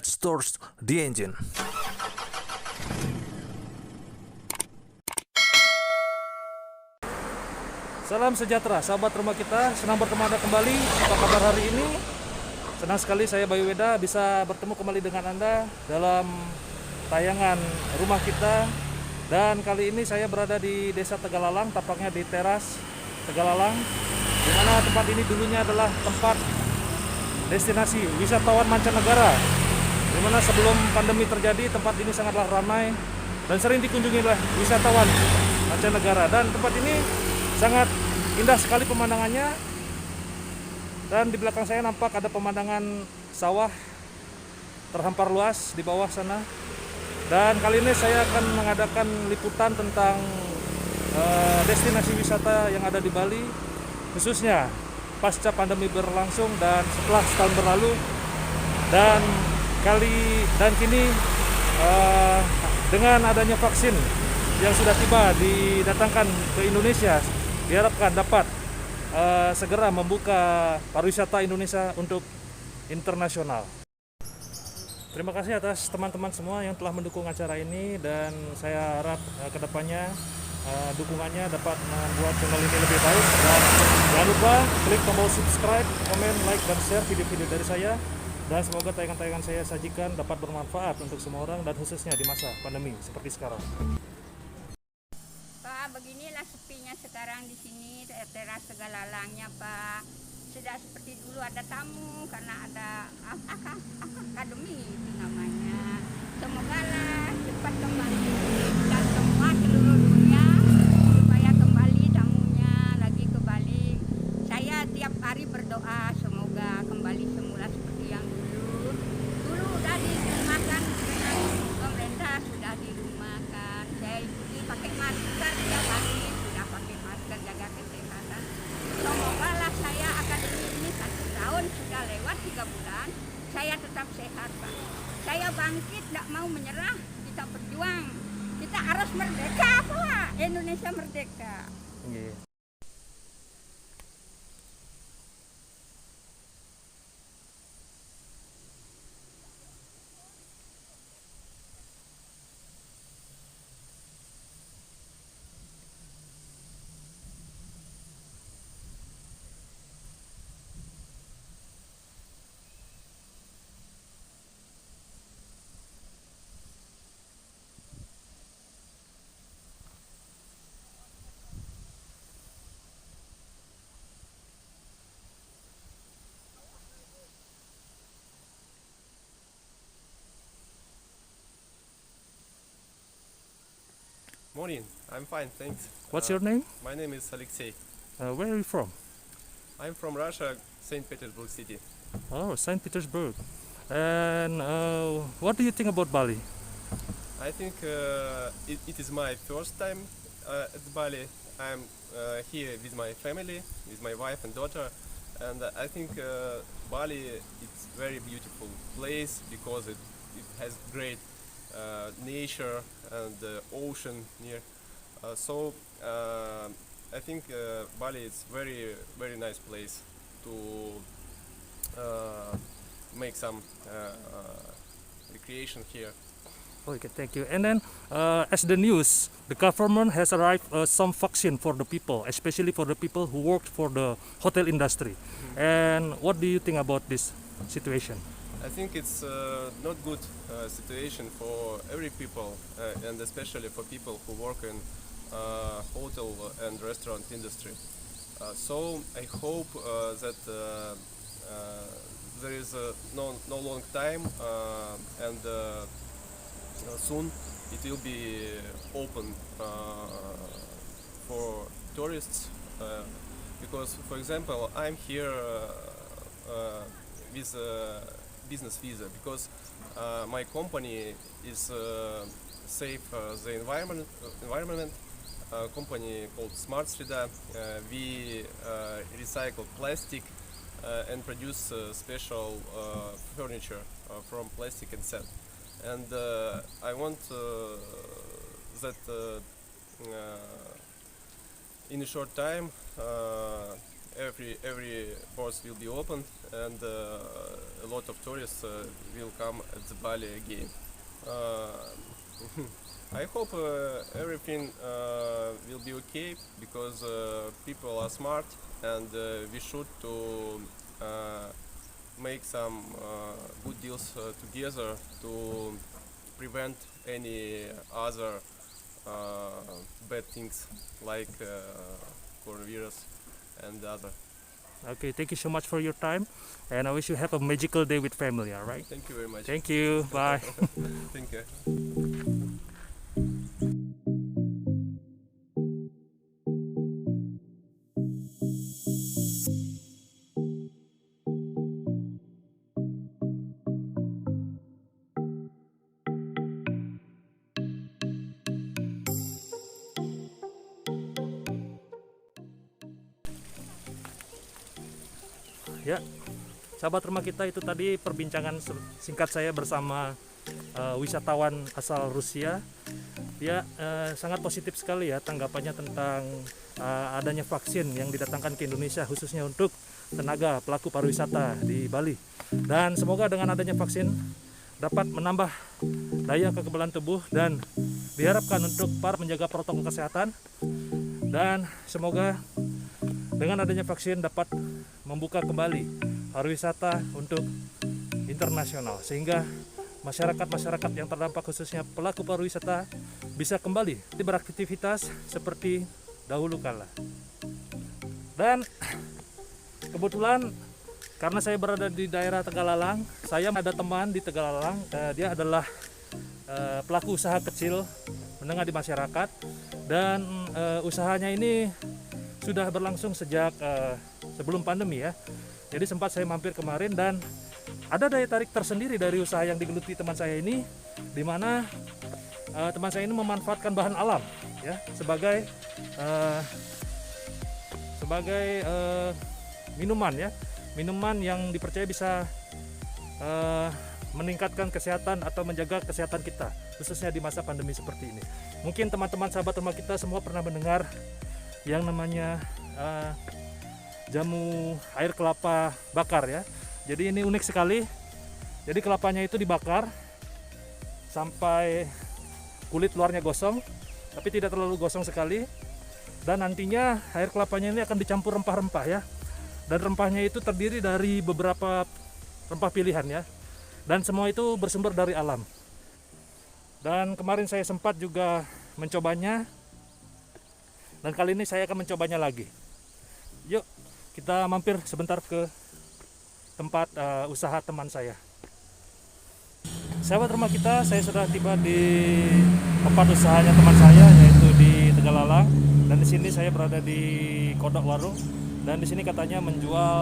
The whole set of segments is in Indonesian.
Let's start the engine. Salam sejahtera, sahabat rumah kita. Senang bertemu Anda kembali. Apa kabar hari ini? Senang sekali saya Bayu Weda bisa bertemu kembali dengan Anda dalam tayangan rumah kita. Dan kali ini saya berada di Desa Tegalalang, tampaknya di teras Tegalalang, di mana tempat ini dulunya adalah tempat destinasi wisatawan mancanegara. Di mana sebelum pandemi terjadi, tempat ini sangatlah ramai dan sering dikunjungi oleh wisatawan mancanegara. Dan tempat ini sangat indah sekali pemandangannya. Dan di belakang saya nampak ada pemandangan sawah terhampar luas di bawah sana. Dan kali ini saya akan mengadakan liputan tentang destinasi wisata yang ada di Bali, khususnya pasca pandemi berlangsung dan setelah setahun berlalu. Dan kini dengan adanya vaksin yang sudah tiba didatangkan ke Indonesia, diharapkan dapat segera membuka pariwisata Indonesia untuk internasional. Terima kasih atas teman-teman semua yang telah mendukung acara ini, dan saya harap kedepannya dukungannya dapat membuat channel ini lebih baik. Dan jangan lupa klik tombol subscribe, komen, like, dan share video-video dari saya. Dan semoga tayangan-tayangan saya sajikan dapat bermanfaat untuk semua orang, dan khususnya di masa pandemi seperti sekarang. Pak, beginilah sepinya sekarang di sini, teras Tegalalangnya, Pak. Sudah seperti dulu ada tamu karena ada akademi itu namanya. Semoga lah cepat kembali dan semua seluruh dunia supaya kembali tamunya lagi ke Bali. Saya tiap hari berdoa semoga kembali semula seperti yang dulu. Dulu udah dirumahkan dengan pemerintah, sudah dirumahkan. Saya ikuti pakai masker tiap hari, sudah pakai masker, jaga kesehatan. Semoga lah saya akademi ini 1 tahun sudah lewat 3 bulan, saya tetap sehat, Pak. Saya bangkit, tidak mau menyerah, kita berjuang. Kita harus merdeka, Pak. Indonesia merdeka. Morning, I'm fine, thanks. What's your name? My name is Alexey. Where are you from? I'm from Russia, St. Petersburg City. Oh, St. Petersburg. And what do you think about Bali? I think it is my first time at Bali. I'm here with my family, with my wife and daughter, and I think Bali it's very beautiful place because it has great nature and ocean near. I think Bali is very nice place to make some recreation here. Okay, thank you. And then, as the news, the government has arrived some vaccine for the people, especially for the people who work for the hotel industry. And what do you think about this situation? I think it's not good situation for every people and especially for people who work in hotel and restaurant industry. So I hope that there is no long time and soon it will be open for tourists because, for example, I'm here with business visa because my company is save the environment. Company called Smart Sreda. We recycle plastic and produce special furniture from plastic and sand. And I want that in a short time every ports will be open, and a lot of tourists will come at the Bali again. I hope everything will be okay, because people are smart, and we should to make some good deals together to prevent any other bad things like coronavirus and other. Okay, thank you so much for your time, and I wish you have a magical day with family. All right. Thank you very much. Thank you. Bye. Thank you. Ya, sahabat rumah kita, itu tadi perbincangan singkat saya bersama wisatawan asal Rusia. Dia sangat positif sekali ya tanggapannya tentang adanya vaksin yang didatangkan ke Indonesia khususnya untuk tenaga pelaku pariwisata di Bali. Dan semoga dengan adanya vaksin dapat menambah daya kekebalan tubuh dan diharapkan untuk para menjaga protokol kesehatan, dan semoga dengan adanya vaksin dapat membuka kembali pariwisata untuk internasional, sehingga masyarakat-masyarakat yang terdampak khususnya pelaku pariwisata bisa kembali beraktivitas seperti dahulu kala. Dan kebetulan karena saya berada di daerah Tegalalang, saya ada teman di Tegalalang, dia adalah pelaku usaha kecil menengah di masyarakat, dan usahanya ini sudah berlangsung sejak sebelum pandemi ya. Jadi sempat saya mampir kemarin, dan ada daya tarik tersendiri dari usaha yang digeluti teman saya ini, di mana teman saya ini memanfaatkan bahan alam ya sebagai minuman ya, minuman yang dipercaya bisa meningkatkan kesehatan atau menjaga kesehatan kita khususnya di masa pandemi seperti ini. Mungkin teman-teman sahabat rumah kita semua pernah mendengar yang namanya jamu air kelapa bakar ya. Jadi ini unik sekali. Jadi kelapanya itu dibakar sampai kulit luarnya gosong, tapi tidak terlalu gosong sekali. Dan nantinya air kelapanya ini akan dicampur rempah-rempah ya. Dan rempahnya itu terdiri dari beberapa rempah pilihan ya. Dan semua itu bersumber dari alam. Dan kemarin saya sempat juga mencobanya. Dan kali ini saya akan mencobanya lagi. Yuk, kita mampir sebentar ke tempat usaha teman saya. Sahabat rumah kita, saya sudah tiba di tempat usahanya teman saya, yaitu di Tegalalang. Dan di sini saya berada di Kodok Warung. Dan di sini katanya menjual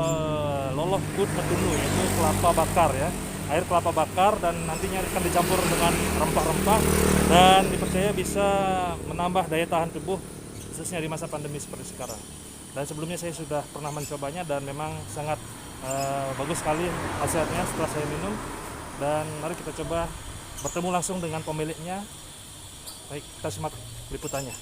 loloh kut metunu, yaitu kelapa bakar ya, air kelapa bakar, dan nantinya akan dicampur dengan rempah-rempah dan dipercaya bisa menambah daya tahan tubuh khususnya di masa pandemi seperti sekarang. Dan sebelumnya saya sudah pernah mencobanya dan memang sangat bagus sekali khasiatnya setelah saya minum. Dan mari kita coba bertemu langsung dengan pemiliknya. Baik, kita simak liputannya.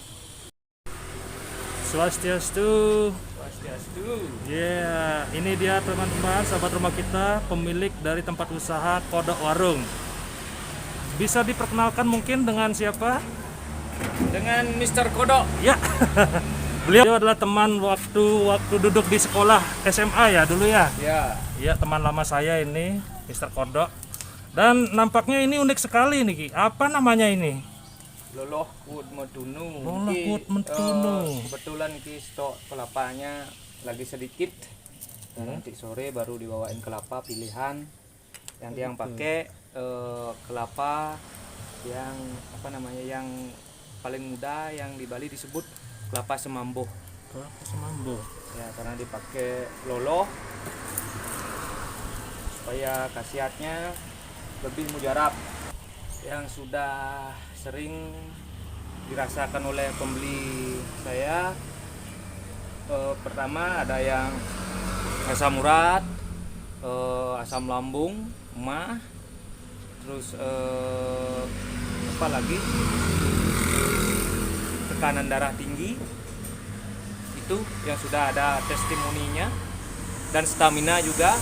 Swastiastu. Swastiastu. Ya, ini dia teman-teman sahabat rumah kita, pemilik dari tempat usaha Kodok Warung. Bisa diperkenalkan mungkin dengan siapa? Dengan Mr. Kodok. Ya. Beliau adalah teman waktu duduk di sekolah SMA ya dulu ya. Ya. Iya, teman lama saya ini, Mr. Kodok. Dan nampaknya ini unik sekali nih Ki. Apa namanya ini? Loloh kut metunu. Loloh Ki, kut metunu. Kebetulan Ki stok kelapanya lagi sedikit. Nanti sore baru dibawain kelapa pilihan. Yang pakai kelapa yang apa namanya, yang paling muda yang di Bali disebut kelapa semambo. Kelapa semambo. Ya, karena dipakai loloh supaya khasiatnya lebih mujarab, yang sudah sering dirasakan oleh pembeli saya. Pertama ada yang asam urat, asam lambung, emah, terus apa lagi, tekanan darah tinggi. Itu tertentu yang sudah ada testimoninya, dan stamina juga,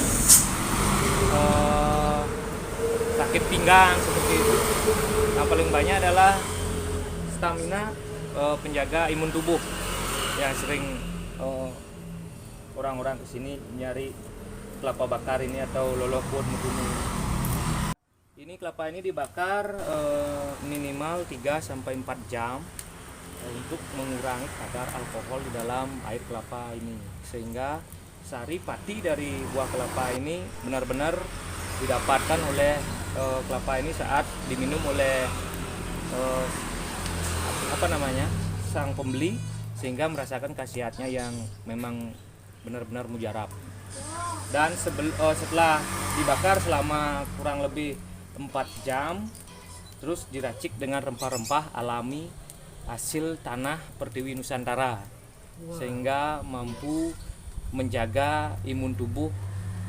sakit pinggang seperti itu. Yang paling banyak adalah stamina, penjaga imun tubuh yang sering orang-orang kesini nyari kelapa bakar ini atau lolokwood mudunu. Ini kelapa ini dibakar minimal 3-4 jam untuk mengurangi kadar alkohol di dalam air kelapa ini, sehingga sari pati dari buah kelapa ini benar-benar didapatkan oleh kelapa ini saat diminum oleh sang pembeli, sehingga merasakan khasiatnya yang memang benar-benar mujarab. Dan setelah dibakar selama kurang lebih 4 jam, terus diracik dengan rempah-rempah alami hasil tanah Pertiwi Nusantara, sehingga mampu menjaga imun tubuh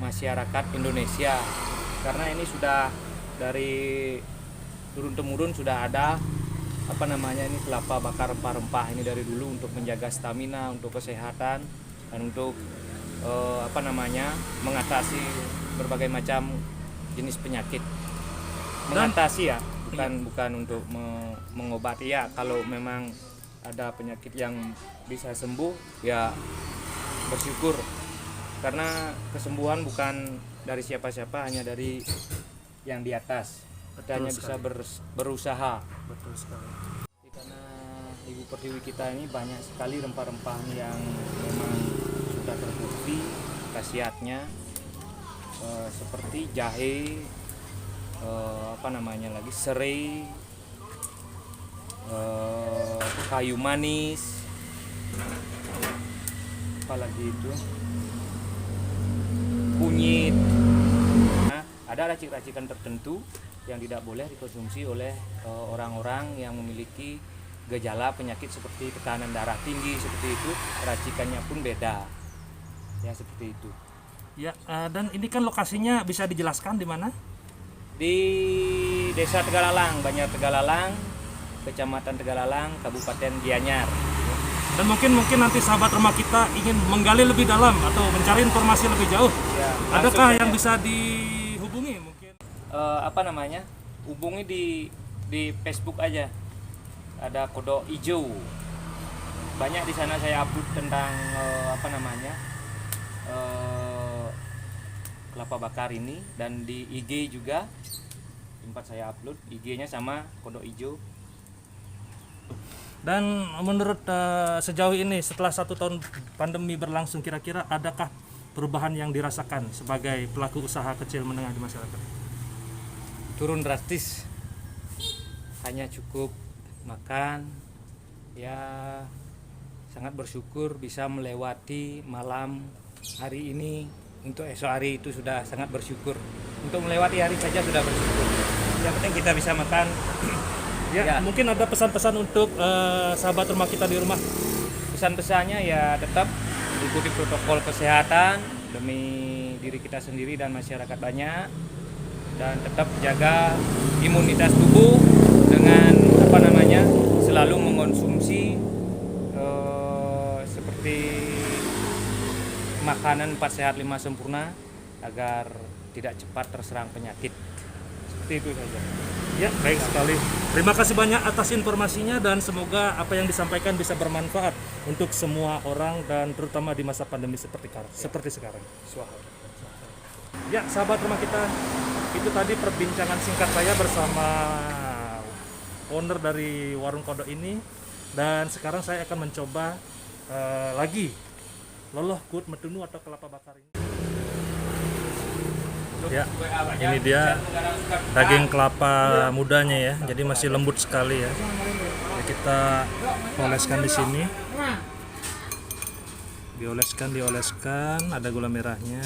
masyarakat Indonesia. Karena ini sudah dari turun-temurun sudah ada ini kelapa bakar rempah-rempah ini dari dulu untuk menjaga stamina, untuk kesehatan, dan untuk mengatasi berbagai macam jenis penyakit. Mengatasi ya, bukan untuk mengobati ya. Kalau memang ada penyakit yang bisa sembuh ya bersyukur, karena kesembuhan bukan dari siapa-siapa, hanya dari yang di atas. Kita hanya bisa berusaha. Betul sekali. Karena Ibu Pertiwi kita ini banyak sekali rempah-rempah yang memang sudah terbukti khasiatnya, seperti jahe, serai, kayu manis, apalagi itu, kunyit. Nah, ada racik-racikan tertentu yang tidak boleh dikonsumsi oleh orang-orang yang memiliki gejala penyakit seperti tekanan darah tinggi seperti itu. Racikannya pun beda, ya seperti itu. Ya, dan ini kan lokasinya bisa dijelaskan di mana? Di Desa Tegalalang, Banjar Tegalalang, Kecamatan Tegalalang, Kabupaten Gianyar. Dan mungkin nanti sahabat rumah kita ingin menggali lebih dalam atau mencari informasi lebih jauh. Ya, adakah saja yang bisa dihubungi mungkin? Hubungi di Facebook aja. Ada kodok hijau. Banyak di sana saya upload tentang kelapa bakar ini, dan di IG juga tempat saya upload IG-nya sama kodok hijau. Dan menurut sejauh ini setelah 1 tahun pandemi berlangsung, kira-kira adakah perubahan yang dirasakan sebagai pelaku usaha kecil menengah di masyarakat? Turun drastis, hanya cukup makan, ya sangat bersyukur bisa melewati malam hari ini. Untuk esok hari itu sudah sangat bersyukur, untuk melewati hari saja sudah bersyukur. Yang penting kita bisa makan. Ya. Mungkin ada pesan-pesan untuk sahabat rumah kita di rumah. Pesan-pesannya ya tetap ikuti protokol kesehatan demi diri kita sendiri dan masyarakat banyak, dan tetap jaga imunitas tubuh dengan selalu mengonsumsi seperti makanan 4 sehat 5 sempurna agar tidak cepat terserang penyakit. Seperti itu saja. Ya, baik sekali. Terima kasih banyak atas informasinya, dan semoga apa yang disampaikan bisa bermanfaat untuk semua orang, dan terutama di masa pandemi seperti sekarang. Ya, sahabat rumah kita, itu tadi perbincangan singkat saya bersama owner dari warung kodok ini, dan sekarang saya akan mencoba lagi lolokwood mudunu atau kelapa bakar ini. Ya, ini dia daging kelapa mudanya ya, jadi masih lembut sekali ya. Jadi kita oleskan di sini, dioleskan, ada gula merahnya.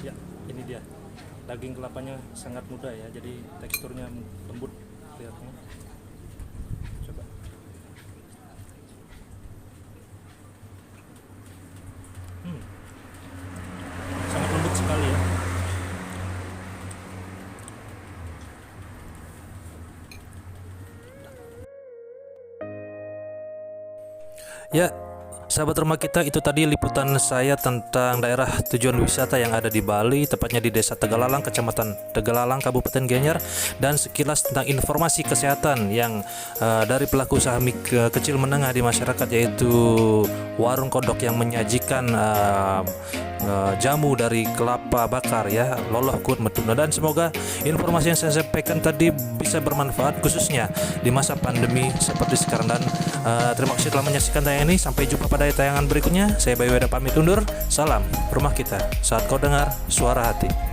Ya, ini dia daging kelapanya sangat muda ya, jadi teksturnya lembut lihatnya. Coba. Sangat lembut sekali ya. Ya, sahabat rumah kita, itu tadi liputan saya tentang daerah tujuan wisata yang ada di Bali, tepatnya di Desa Tegalalang, Kecamatan Tegalalang, Kabupaten Gianyar, dan sekilas tentang informasi kesehatan yang dari pelaku usaha kecil menengah di masyarakat, yaitu warung kodok yang menyajikan jamu dari kelapa bakar ya, loloh kut metuna. Dan semoga informasi yang saya sampaikan tadi bisa bermanfaat khususnya di masa pandemi seperti sekarang. Dan terima kasih telah menyaksikan tayangan ini. Sampai jumpa pada tayangan berikutnya. Saya Bayu Weda pamit undur. Salam rumah kita, saat kau dengar suara hati.